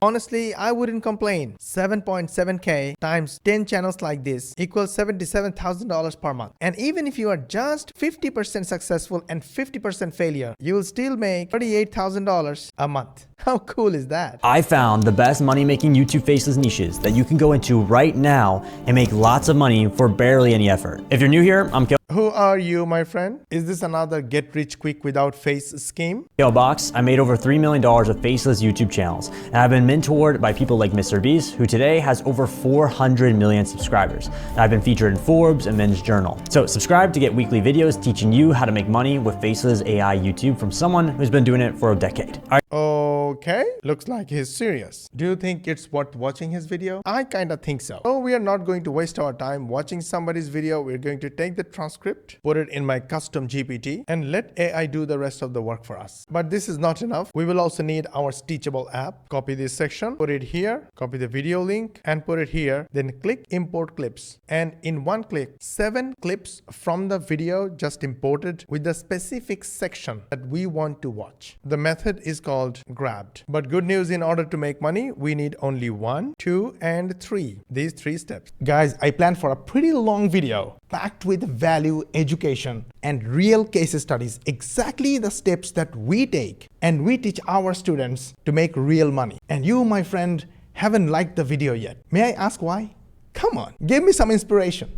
Honestly, I wouldn't complain. 7.7k times 10 channels like this equals $77,000 per month. And even if you are just 50% successful and 50% failure, you will still make $38,000 a month. How cool is that? I found the best money-making YouTube faceless niches that you can go into right now and make lots of money for barely any effort. If you're new here, I'm Who are you, my friend? Is this another get rich quick without face scheme? Box. I made over $3 million with faceless YouTube channels, and I've been mentored by people like Mr. Beast, who today has over 400 million subscribers. And I've been featured in Forbes and Men's Journal. So subscribe to get weekly videos teaching you how to make money with faceless AI YouTube from someone who's been doing it for a decade. Okay, looks like he's serious. Do you think it's worth watching his video? I kinda think so. So we are not going to waste our time watching somebody's video. We're going to take the transcript, put it in my custom GPT, and let AI do the rest of the work for us. But this is not enough. We will also need our Teachable app. Copy this section, put it here, copy the video link, and put it here. Then click import clips. And in one click, 7 clips from the video just imported with the specific section that we want to watch. The method is called grabbed. But good news, in order to make money, we need only 1, 2, and 3. These 3 steps. Guys, I planned for a pretty long video packed with value, education, and real case studies. Exactly the steps that we take and we teach our students to make real money. And you, my friend, haven't liked the video yet. May I ask why? Come on, give me some inspiration.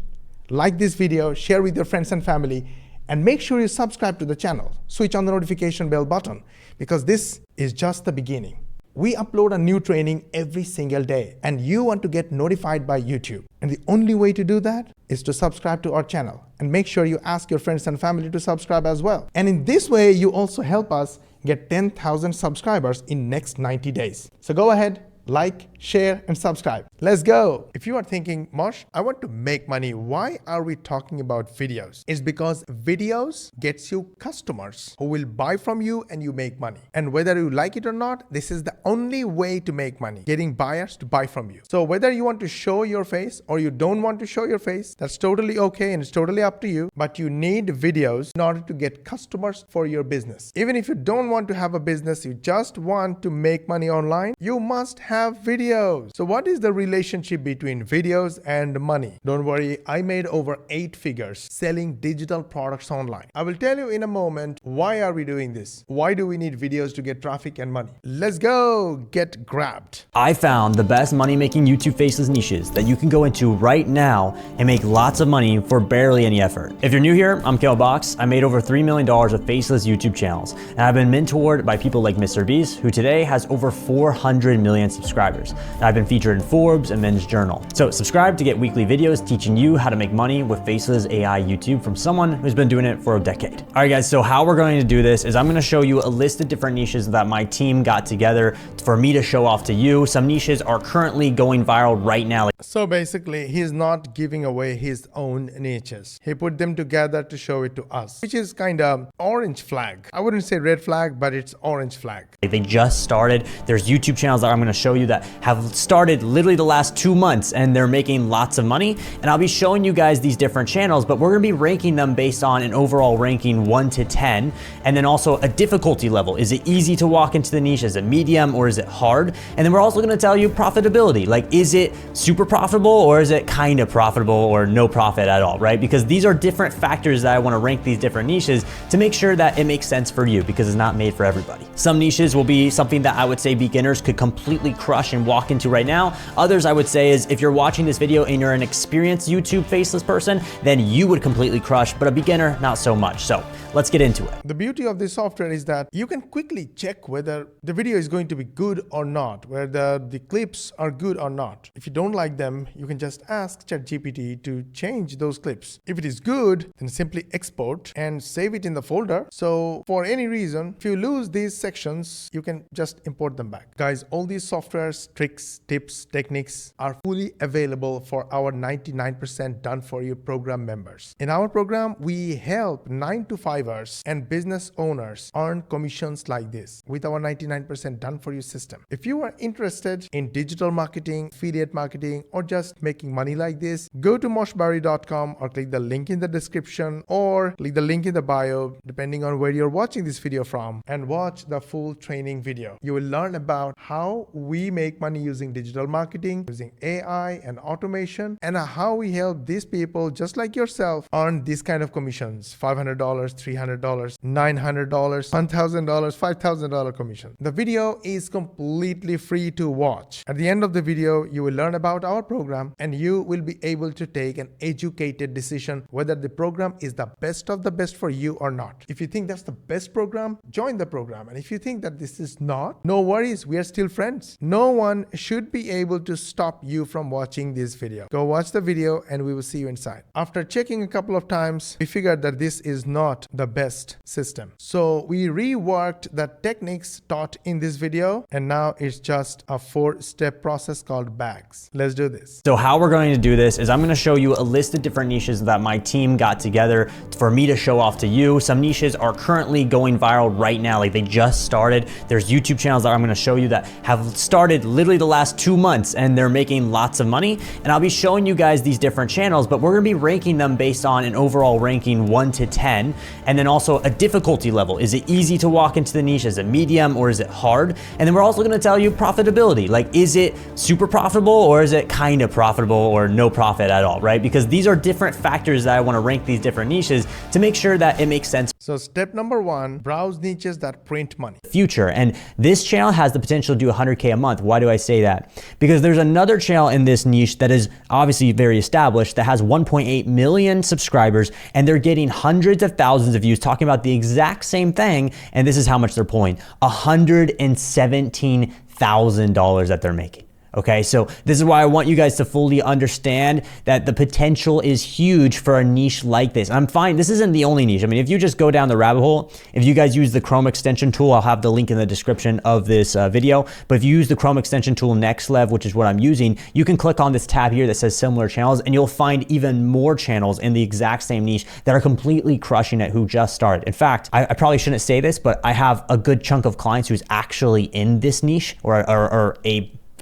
Like this video, share with your friends and family, and make sure you subscribe to the channel. Switch on the notification bell button, because this is just the beginning. We upload a new training every single day, and you want to get notified by YouTube. And the only way to do that is to subscribe to our channel, and make sure you ask your friends and family to subscribe as well. And in this way, you also help us get 10,000 subscribers in next 90 days. So go ahead, like, share, and subscribe. Let's go. If you are thinking, Mosh, I want to make money, why are we talking about videos? It's because videos gets you customers who will buy from you and you make money. And whether you like it or not, this is the only way to make money, getting buyers to buy from you. So whether you want to show your face or you don't want to show your face, that's totally okay and it's totally up to you. But you need videos in order to get customers for your business. Even if you don't want to have a business, you just want to make money online, you must have videos. So what is the relationship between videos and money? Don't worry, I made over 8 figures selling digital products online. I will tell you in a moment, why are we doing this? Why do we need videos to get traffic and money? Let's go get grabbed. I found the best money-making YouTube faceless niches that you can go into right now and make lots of money for barely any effort. If you're new here, I'm Box. I made over $3 million with faceless YouTube channels, and I've been mentored by people like Mr. Beast, who today has over 400 million subscribers. And I've been featured in Forbes and Men's Journal. So subscribe to get weekly videos teaching you how to make money with faceless AI YouTube from someone who's been doing it for a decade. All right, guys, so how we're going to do this is I'm going to show you a list of different niches that my team got together for me to show off to you. Some niches are currently going viral right now. So basically, he's not giving away his own niches. He put them together to show it to us, which is kind of orange flag. I wouldn't say red flag, but it's orange flag. They just started. There's YouTube channels that I'm going to show you that have started literally the last 2 months and they're making lots of money. And I'll be showing you guys these different channels, but we're going to be ranking them based on an overall ranking 1 to 10. And then also a difficulty level. Is it easy to walk into the niche? Is it medium or is it hard? And then we're also going to tell you profitability. Like, is it super profitable or is it kind of profitable or no profit at all, right? Because these are different factors that I want to rank these different niches to make sure that it makes sense for you, because it's not made for everybody. Some niches will be something that I would say beginners could completely crush and walk into right now. Others I would say is if you're watching this video and you're an experienced YouTube faceless person, then you would completely crush, but a beginner, not so much. So let's get into it. The beauty of this software is that you can quickly check whether the video is going to be good or not, whether the clips are good or not. If you don't like them, you can just ask ChatGPT to change those clips. If it is good, then simply export and save it in the folder. So for any reason, if you lose these sections, you can just import them back. Guys, all these softwares, tricks, tips, techniques, techniques are fully available for our 99% done for you program members. In our program, we help 9 to 5ers and business owners earn commissions like this with our 99% done for you system. If you are interested in digital marketing, affiliate marketing, or just making money like this, go to moshbari.com or click the link in the description or click the link in the bio, depending on where you're watching this video from, and watch the full training video. You will learn about how we make money using digital marketing, using AI and automation, and how we help these people just like yourself earn this kind of commissions: $500, $300, $900, $1,000, $5,000 commission. The video is completely free to watch. At the end of the video, you will learn about our program and you will be able to take an educated decision whether the program is the best of the best for you or not. If you think that's the best program, join the program. And if you think that this is not, no worries, we are still friends. No one should be able to stop you from watching this video. Go watch the video and we will see you inside. After checking a couple of times, we figured that this is not the best system. So we reworked the techniques taught in this video, and now it's just a 4-step process called bags. Let's do this. So how we're going to do this is I'm going to show you a list of different niches that my team got together for me to show off to you. Some niches are currently going viral right now, like they just started. There's YouTube channels that I'm going to show you that have started literally the last 2 months and they're making lots of money. And I'll be showing you guys these different channels, but we're going to be ranking them based on an overall ranking 1 to 10, and then also a difficulty level. Is it easy to walk into the niche? Is it medium or is it hard? And then we're also going to tell you profitability. Like, is it super profitable or is it kind of profitable or no profit at all, right? Because these are different factors that I want to rank these different niches to make sure that it makes sense. So step number 1, browse niches that print money. Future. And this channel has the potential to do 100K a month. Why do I say that? Because there's another channel in this niche that is obviously very established that has 1.8 million subscribers and they're getting hundreds of thousands of views talking about the exact same thing. And this is how much they're pulling: $117,000 that they're making. Okay, so this is why I want you guys to fully understand that the potential is huge for a niche like this. I'm fine, this isn't the only niche. I mean, if you just go down the rabbit hole, if you guys use the Chrome extension tool, I'll have the link in the description of this video. But if you use the Chrome extension tool NextLev, which is what I'm using, you can click on this tab here that says similar channels, and you'll find even more channels in the exact same niche that are completely crushing it who just started. In fact, I probably shouldn't say this, but I have a good chunk of clients who's actually in this niche or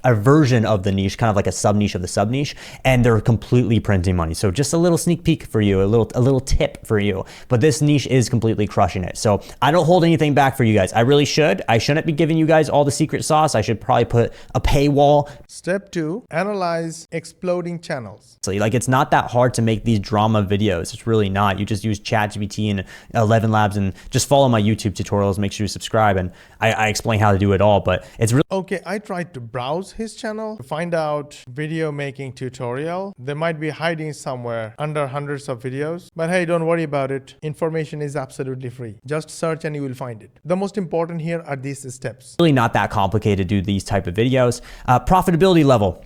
a version of the niche, kind of like a sub niche of the sub niche, and they're completely printing money. So just a little sneak peek for you, a little tip for you. But this niche is completely crushing it. So I don't hold anything back for you guys. I really should. I shouldn't be giving you guys all the secret sauce. I should probably put a paywall. Step 2, analyze exploding channels. So like, it's not that hard to make these drama videos. It's really not. You just use ChatGPT and 11 Labs and just follow my YouTube tutorials. Make sure you subscribe, and I explain how to do it all. But it's really okay. I tried to browse his channel to find out video making tutorial. They might be hiding somewhere under hundreds of videos, but hey, don't worry about it. Information is absolutely free. Just search and you will find it. The most important here are these steps. really not that complicated to do these type of videos. Profitability level.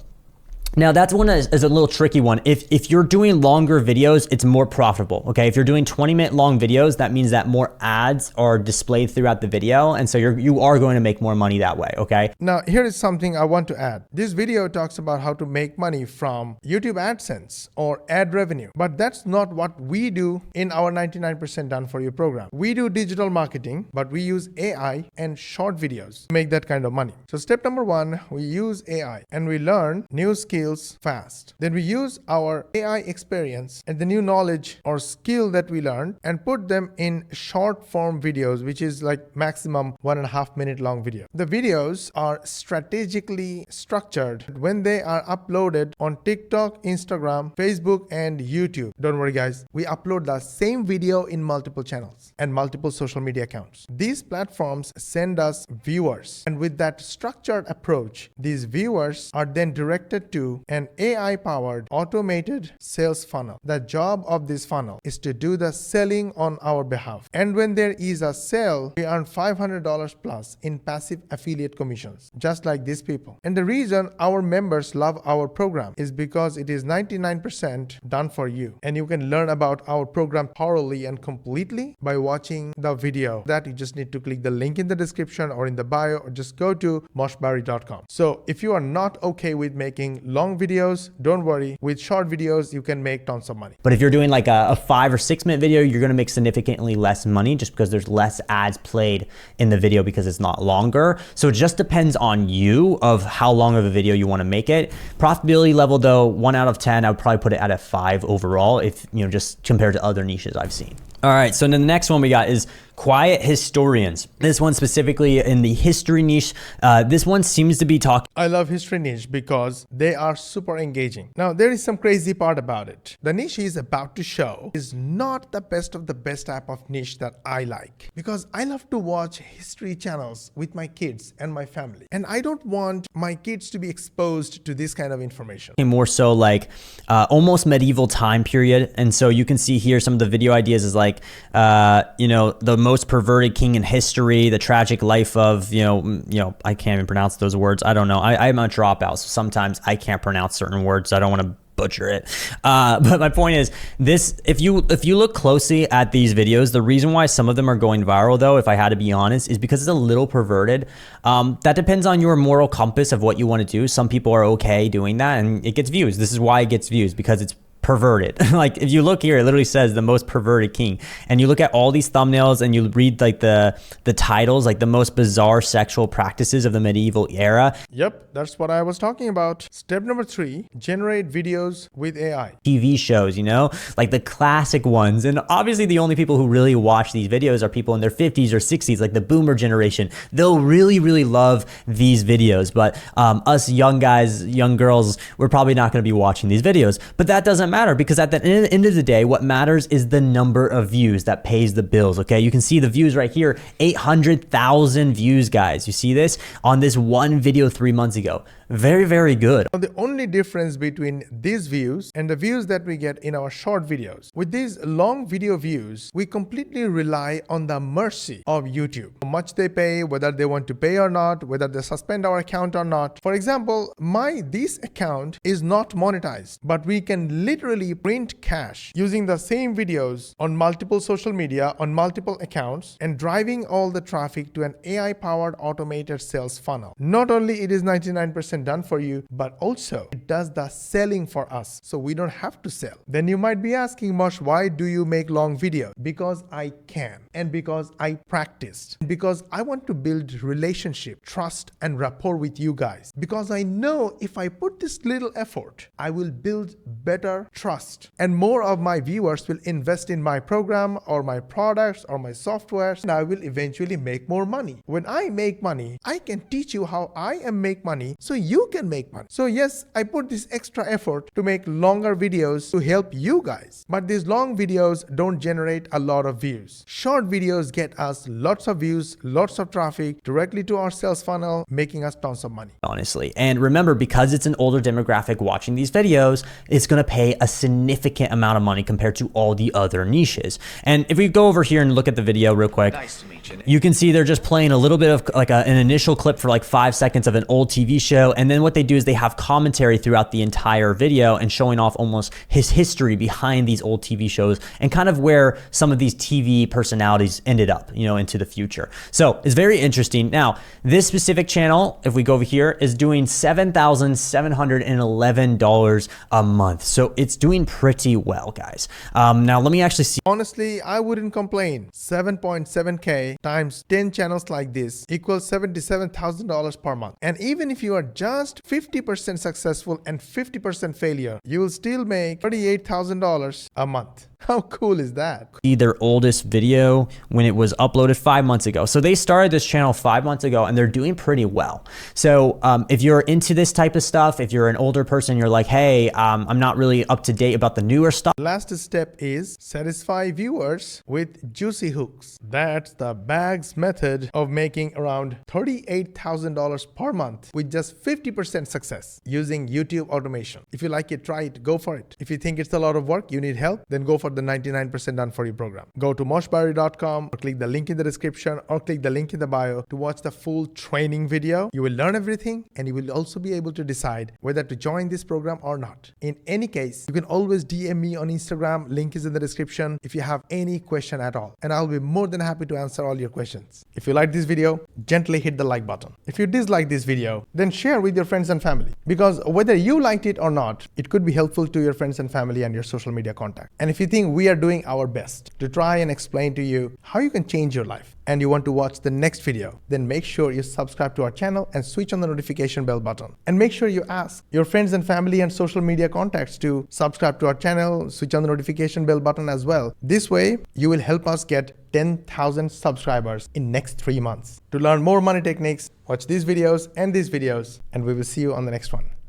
Now that's one is a little tricky one. If you're doing longer videos, it's more profitable. Okay, if you're doing 20-minute long videos, that means that more ads are displayed throughout the video, and so you are going to make more money that way. Okay. Now here is something I want to add. This video talks about how to make money from YouTube AdSense or ad revenue, but that's not what we do in our 99% done for you program. We do digital marketing, but we use AI and short videos to make that kind of money. So step number 1, we use AI and we learn new skills fast. Then we use our AI experience and the new knowledge or skill that we learned and put them in short form videos, which is like maximum 1.5 minute long video. The videos are strategically structured when they are uploaded on TikTok, Instagram, Facebook, and YouTube. Don't worry guys, we upload the same video in multiple channels and multiple social media accounts. These platforms send us viewers, and with that structured approach, these viewers are then directed to you an AI-powered automated sales funnel. The job of this funnel is to do the selling on our behalf. And when there is a sale, we earn $500 plus in passive affiliate commissions, just like these people. And the reason our members love our program is because it is 99% done for you. And you can learn about our program thoroughly and completely by watching the video. That you just need to click the link in the description or in the bio, or just go to moshbari.com. So if you are not okay with making long videos, don't worry. With short videos, you can make tons of money. But if you're doing like a 5 or 6 minute video, you're gonna make significantly less money just because there's less ads played in the video because it's not longer. So it just depends on you of how long of a video you wanna make it. Profitability level though, 1 out of 10, I would probably put it at a 5 overall if, you know, just compared to other niches I've seen. All right, so then the next one we got is quiet historians. This one specifically in the history niche. This one seems to be talking. I love history niche because they are super engaging. Now, there is some crazy part about it. The niche he is about to show is not the best of the best type of niche that I like, because I love to watch history channels with my kids and my family. And I don't want my kids to be exposed to this kind of information. More so like almost medieval time period. And so you can see here some of the video ideas is like, you know, the most perverted king in history, the tragic life of, you know, I can't even pronounce those words. I don't know. I'm a dropout, so sometimes I can't pronounce certain words. I don't want to butcher it. But my point is this, if you look closely at these videos, the reason why some of them are going viral though, if I had to be honest, is because it's a little perverted. That depends on your moral compass of what you want to do. Some people are okay doing that and it gets views. This is why it gets views, because it's perverted. Like if you look here, it literally says the most perverted king, and you look at all these thumbnails and you read like the titles, like the most bizarre sexual practices of the medieval era. Yep, that's what I was talking about. Step number 3, generate videos with AI. TV shows, you know, like the classic ones. And obviously the only people who really watch these videos are people in their 50s or 60s, like the boomer generation. They'll really, really love these videos. But us young guys, young girls, we're probably not going to be watching these videos. But that doesn't matter, because at the end of the day, what matters is the number of views that pays the bills. Okay, you can see the views right here, 800,000 views, guys. You see this on this one video 3 months ago. Very, very good. The only difference between these views and the views that we get in our short videos, with these long video views, we completely rely on the mercy of YouTube. How much they pay, whether they want to pay or not, whether they suspend our account or not. For example, this account is not monetized, but we can literally print cash using the same videos on multiple social media, on multiple accounts, and driving all the traffic to an AI-powered automated sales funnel. Not only it is 99% done for you, but also it does the selling for us, so we don't have to sell. Then you might be asking, Mosh, why do you make long videos? Because I can, and because I practiced, because I want to build relationship, trust, and rapport with you guys. Because I know if I put this little effort, I will build better trust, and more of my viewers will invest in my program or my products or my software, and I will eventually make more money. When I make money, I can teach you how I make money, so you can make money. So yes, I put this extra effort to make longer videos to help you guys. But these long videos don't generate a lot of views. Short videos get us lots of views, lots of traffic directly to our sales funnel, making us tons of money. Honestly. And remember, because it's an older demographic watching these videos, it's going to pay a significant amount of money compared to all the other niches. And if we go over here and look at the video real quick, nice to meet you. You can see they're just playing a little bit of like an initial clip for like 5 seconds of an old TV show. And then what they do is they have commentary throughout the entire video and showing off almost his history behind these old TV shows and kind of where some of these TV personalities ended up, you know, into the future. So it's very interesting. Now, this specific channel, if we go over here, is doing $7,711 a month. So it's doing pretty well, guys. Now let me actually see. Honestly, I wouldn't complain. 7.7K times 10 channels like this equals $77,000 per month. And even if you are just 50% successful and 50% failure, you will still make $38,000 a month. How cool is that? Their oldest video when it was uploaded 5 months ago. So they started this channel 5 months ago and they're doing pretty well. So if you're into this type of stuff, if you're an older person, you're like, hey, I'm not really up to date about the newer stuff. Last step is satisfy viewers with juicy hooks. That's the bags method of making around $38,000 per month with just 50% success using YouTube automation. If you like it, try it, go for it. If you think it's a lot of work, you need help, then go for the 99% done for you program. Go to moshbari.com or click the link in the description or click the link in the bio to watch the full training video. You will learn everything and you will also be able to decide whether to join this program or not. In any case, you can always DM me on Instagram. Link is in the description if you have any question at all. And I'll be more than happy to answer all your questions. If you like this video, gently hit the like button. If you dislike this video, then share with your friends and family. Because whether you liked it or not, it could be helpful to your friends and family and your social media contact. And if you think we are doing our best to try and explain to you how you can change your life and you want to watch the next video, then make sure you subscribe to our channel and switch on the notification bell button. And make sure you ask your friends and family and social media contacts to subscribe to our channel, switch on the notification bell button as well. This way, you will help us get 10,000 subscribers in next 3 months. To learn more money techniques, watch these videos, and we will see you on the next one.